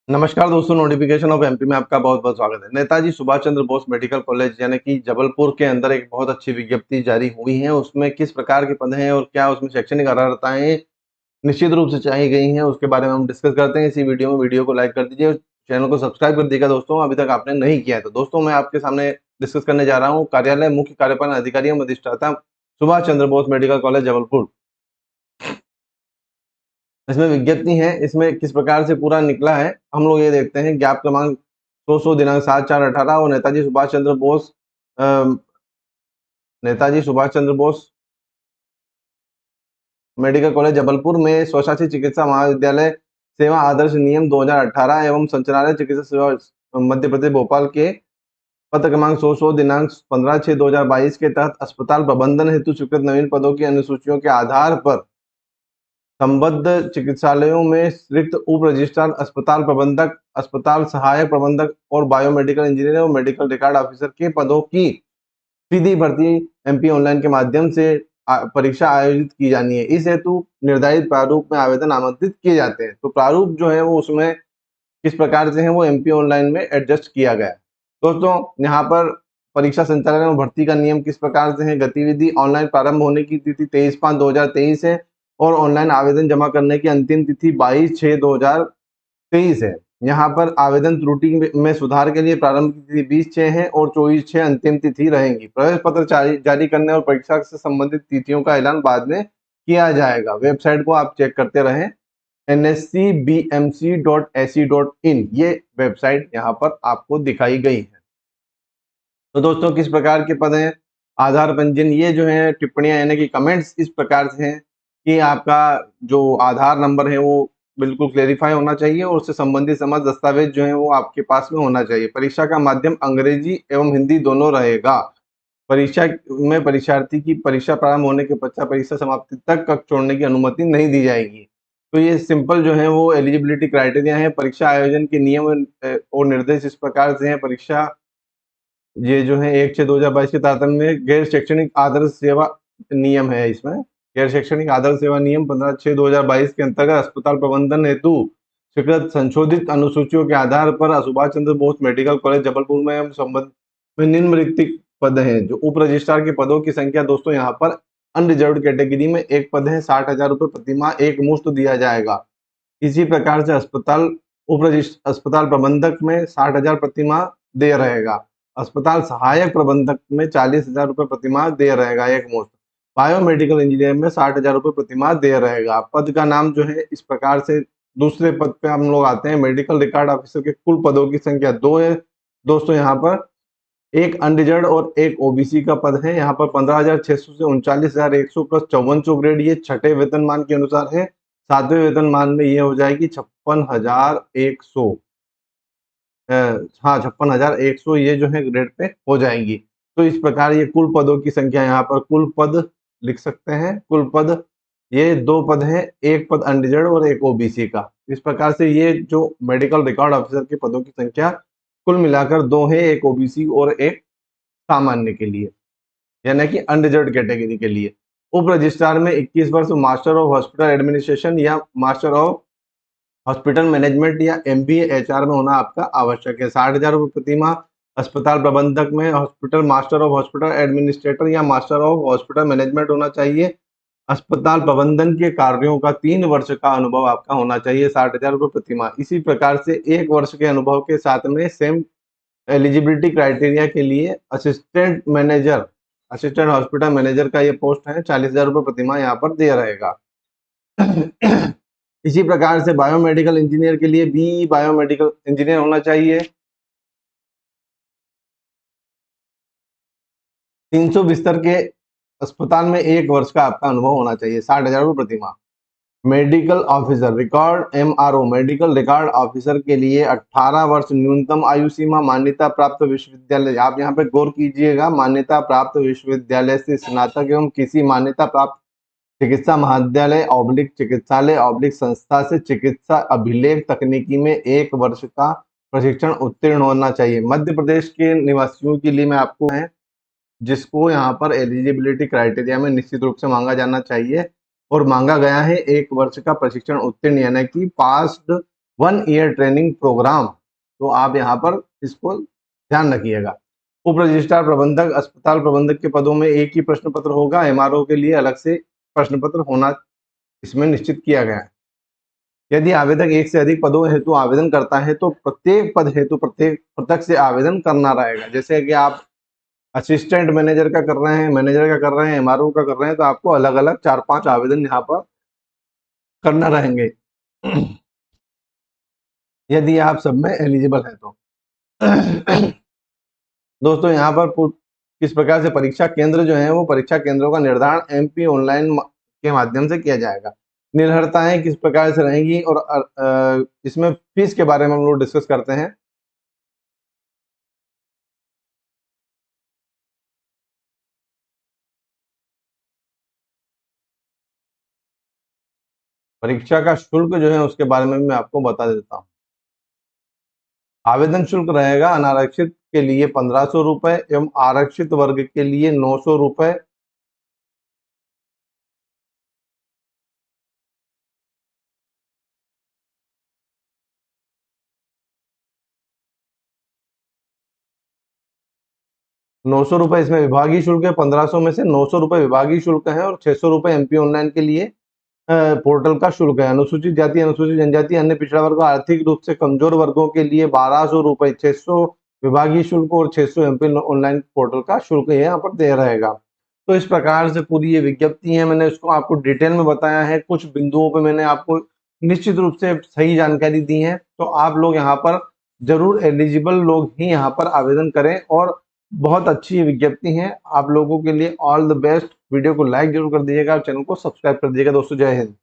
नमस्कार दोस्तों, notification of MP में आपका बहुत बहुत स्वागत है। नेताजी सुभाष चंद्र बोस मेडिकल कॉलेज यानी कि जबलपुर के अंदर एक बहुत अच्छी विज्ञप्ति जारी हुई है। उसमें किस प्रकार के पद हैं और क्या उसमें शैक्षणिक अर्हताएं निश्चित रूप से चाही गई हैं, उसके बारे में हम डिस्कस करते हैं इसी वीडियो में। वीडियो को लाइक कर दीजिए और चैनल को सब्सक्राइब कर दीजिएगा दोस्तों, अभी तक आपने नहीं किया है तो। दोस्तों, मैं आपके सामने डिस्कस करने जा रहा हूँ कार्यालय मुख्य कार्यपालन अधिकारी एवं अधिष्ठाता सुभाष चंद्र बोस मेडिकल कॉलेज जबलपुर। इसमें विज्ञप्ति है, इसमें किस प्रकार से पूरा निकला है हम लोग ये देखते हैं। ज्ञाप क्रमांक 100 दिनांक 7/4/18 और नेताजी सुभाष चंद्र बोस मेडिकल कॉलेज जबलपुर में स्वशासी चिकित्सा महाविद्यालय सेवा आदर्श नियम 2018 एवं संचालय चिकित्सा सेवा मध्य प्रदेश भोपाल के पत्र क्रमांक 100 दिनांक 15/6/2022 के तहत अस्पताल प्रबंधन हेतु स्वीकृत नवीन पदों की अनुसूचियों के आधार पर संबद्ध चिकित्सालयों में रिक्त उप रजिस्ट्रार, अस्पताल प्रबंधक, अस्पताल सहायक प्रबंधक और बायोमेडिकल इंजीनियर और मेडिकल रिकॉर्ड ऑफिसर के पदों की सीधी भर्ती एमपी ऑनलाइन के माध्यम से परीक्षा आयोजित की जानी है। इस हेतु निर्धारित प्रारूप में आवेदन आमंत्रित किए जाते हैं। तो प्रारूप जो है वो उसमें किस प्रकार से है वो एमपी ऑनलाइन में एडजस्ट किया गया है। दोस्तों, यहाँ पर परीक्षा संचालन और भर्ती का नियम किस प्रकार से है। गतिविधि ऑनलाइन प्रारंभ होने की तिथि 23/5/2023 है और ऑनलाइन आवेदन जमा करने की अंतिम तिथि 22/6/2023 है। यहाँ पर आवेदन त्रुटि में सुधार के लिए प्रारंभ की तिथि 20/6 है और 24/6 अंतिम तिथि रहेंगी। प्रवेश पत्र जारी करने और परीक्षा से संबंधित तिथियों का ऐलान बाद में किया जाएगा। वेबसाइट को आप चेक करते रहें, nscbmc.ac.in ये वेबसाइट यहाँ पर आपको दिखाई गई है। तो दोस्तों, किस प्रकार के पद हैं। आधार पंजीयन, ये जो है टिप्पणियां यानी कि कमेंट्स इस प्रकार से हैं कि आपका जो आधार नंबर है वो बिल्कुल क्लेरिफाई होना चाहिए और उससे संबंधित समस्त दस्तावेज जो है वो आपके पास में होना चाहिए। परीक्षा का माध्यम अंग्रेजी एवं हिंदी दोनों रहेगा। परीक्षा में परीक्षार्थी की परीक्षा प्रारंभ होने के पश्चात परीक्षा समाप्ति तक कक्ष छोड़ने की अनुमति नहीं दी जाएगी। तो ये सिंपल जो है वो एलिजिबिलिटी क्राइटेरिया है। परीक्षा आयोजन के नियम और निर्देश इस प्रकार से हैं। परीक्षा ये जो है 1/6/2022 के तारतम्य में गैर शैक्षणिक आदर्श सेवा नियम है। इसमें गैर शैक्षणिक आदर्श सेवा नियम 15/6/2022 के अंतर्गत अस्पताल प्रबंधन हेतु स्वीकृत संशोधित अनुसूचियों के आधार पर सुभाष चंद्र बोस मेडिकल कॉलेज जबलपुर में संबंध में निम्न रिक्त पद हैं। जो उप रजिस्ट्रार के पदों की संख्या दोस्तों यहाँ पर अनरिजर्व कैटेगरी में एक पद है, 60,000 रुपये प्रतिमाह एक मुश्त दिया जाएगा। इसी प्रकार से अस्पताल प्रबंधक में 60,000 प्रतिमाह दे रहेगा। अस्पताल सहायक प्रबंधक में 40,000 रुपये प्रतिमाह दे रहेगा एक मुश्त। बायोमेडिकल इंजीनियर में 60,000 रुपये प्रतिमाह दे रहेगा। पद का नाम जो है इस प्रकार से। दूसरे पद पे हम लोग आते हैं। मेडिकल रिकॉर्ड ऑफिसर के कुल पदों की संख्या 2 है दोस्तों। यहाँ पर एक अनरिजर्व और एक ओबीसी का पद है। यहाँ पर 15,600 से 39,100 प्लस 5400 ग्रेड ये छठे वेतनमान के अनुसार है। सातवें वेतनमान में ये हो जाएगी 56,100। हाँ, 56,100 ये जो है ग्रेड पे हो जाएंगी। तो इस प्रकार ये कुल पदों की संख्या यहाँ पर कुल पद लिख सकते हैं। कुल पद ये 2 पद हैं, एक पद अनरिजर्व और एक ओबीसी का। इस प्रकार से ये जो मेडिकल रिकॉर्ड ऑफिसर के पदों की संख्या कुल मिलाकर 2 है, एक ओबीसी और एक सामान्य के लिए यानी कि अनरिजर्व कैटेगरी के लिए। उप रजिस्ट्रार में 21 वर्ष मास्टर ऑफ हॉस्पिटल एडमिनिस्ट्रेशन या मास्टर ऑफ हॉस्पिटल मैनेजमेंट या एमबीए एचआर में होना आपका आवश्यक है। 60,000 रुपये प्रतिमाह। अस्पताल प्रबंधक में hospital master of hospital administrator या मास्टर ऑफ हॉस्पिटल मैनेजमेंट होना चाहिए। अस्पताल प्रबंधन के कार्यों का 3 वर्ष का अनुभव आपका होना चाहिए। 60,000 रुपये प्रतिमाह। इसी प्रकार से 1 वर्ष के अनुभव के साथ में सेम एलिजिबिलिटी क्राइटेरिया के लिए असिस्टेंट हॉस्पिटल मैनेजर का ये पोस्ट है। 40,000 रुपये प्रतिमाह यहाँ पर दे रहेगा। इसी प्रकार से बायोमेडिकल इंजीनियर के लिए बी बायोमेडिकल इंजीनियर होना चाहिए। 300 बिस्तर के अस्पताल में 1 वर्ष का आपका अनुभव होना चाहिए। 60,000 रुपये प्रतिमाह। Medical officer record MRO medical record officer के लिए 18 वर्ष न्यूनतम आयु सीमा। मान्यता प्राप्त विश्वविद्यालय, आप यहाँ पे गौर कीजिएगा, मान्यता प्राप्त विश्वविद्यालय से स्नातक एवं किसी मान्यता प्राप्त चिकित्सा महाविद्यालय ऑब्लिक चिकित्सालय ऑब्लिक संस्था से चिकित्सा अभिलेख तकनीकी में 1 वर्ष का प्रशिक्षण उत्तीर्ण होना चाहिए। मध्य प्रदेश के निवासियों के लिए मैं आपको है जिसको यहाँ पर एलिजिबिलिटी क्राइटेरिया में निश्चित रूप से मांगा जाना चाहिए और मांगा गया है 1 वर्ष का प्रशिक्षण उत्तीर्ण यानी कि पास्ड 1 ईयर ट्रेनिंग प्रोग्राम। तो आप यहाँ पर इसको ध्यान रखिएगा। उप रजिस्ट्रार प्रबंधक, अस्पताल प्रबंधक के पदों में एक ही प्रश्न पत्र होगा। एमआरओ के लिए अलग से प्रश्न पत्र होना इसमें निश्चित किया गया है। यदि आवेदक एक से अधिक पदों हेतु आवेदन करता है तो प्रत्येक पद हेतु पृथक से आवेदन करना रहेगा। जैसे कि आप असिस्टेंट मैनेजर का कर रहे हैं, मैनेजर का कर रहे हैं, एमआरओ का कर रहे हैं, तो आपको अलग अलग 4-5 आवेदन यहाँ पर करना रहेंगे यदि आप सब में एलिजिबल हैं तो। दोस्तों यहाँ पर किस प्रकार से परीक्षा केंद्र जो है वो परीक्षा केंद्रों का निर्धारण एमपी ऑनलाइन के माध्यम से किया जाएगा। निर्भरताएं किस प्रकार से रहेंगी और इसमें फीस के बारे में हम लोग डिस्कस करते हैं। परीक्षा का शुल्क जो है उसके बारे में मैं आपको बता देता हूँ। आवेदन शुल्क रहेगा अनारक्षित के लिए 1500 रुपए एवं आरक्षित वर्ग के लिए 900 रुपए। ₹900 इसमें विभागीय शुल्क है। 1500 में से 900 रुपए विभागीय शुल्क है और 600 रुपए एमपी ऑनलाइन के लिए पोर्टल का शुल्क है। अनुसूचित जाति, अनुसूचित जनजाति, अन्य पिछड़ा वर्ग, आर्थिक रूप से कमजोर वर्गों के लिए 1200 रुपए, 600 विभागीय शुल्क और 600 एमपी ऑनलाइन पोर्टल का शुल्क यहाँ पर दे रहेगा। तो इस प्रकार से पूरी ये विज्ञप्ति है, मैंने इसको आपको डिटेल में बताया है। कुछ बिंदुओं पे मैंने आपको निश्चित रूप से सही जानकारी दी है। तो आप लोग यहाँ पर जरूर एलिजिबल लोग ही यहाँ पर आवेदन करें और बहुत अच्छी विज्ञप्ति है आप लोगों के लिए। All the best. वीडियो को लाइक जरूर कर दीजिएगा और चैनल को सब्सक्राइब कर दीजिएगा। दोस्तों जय हिंद।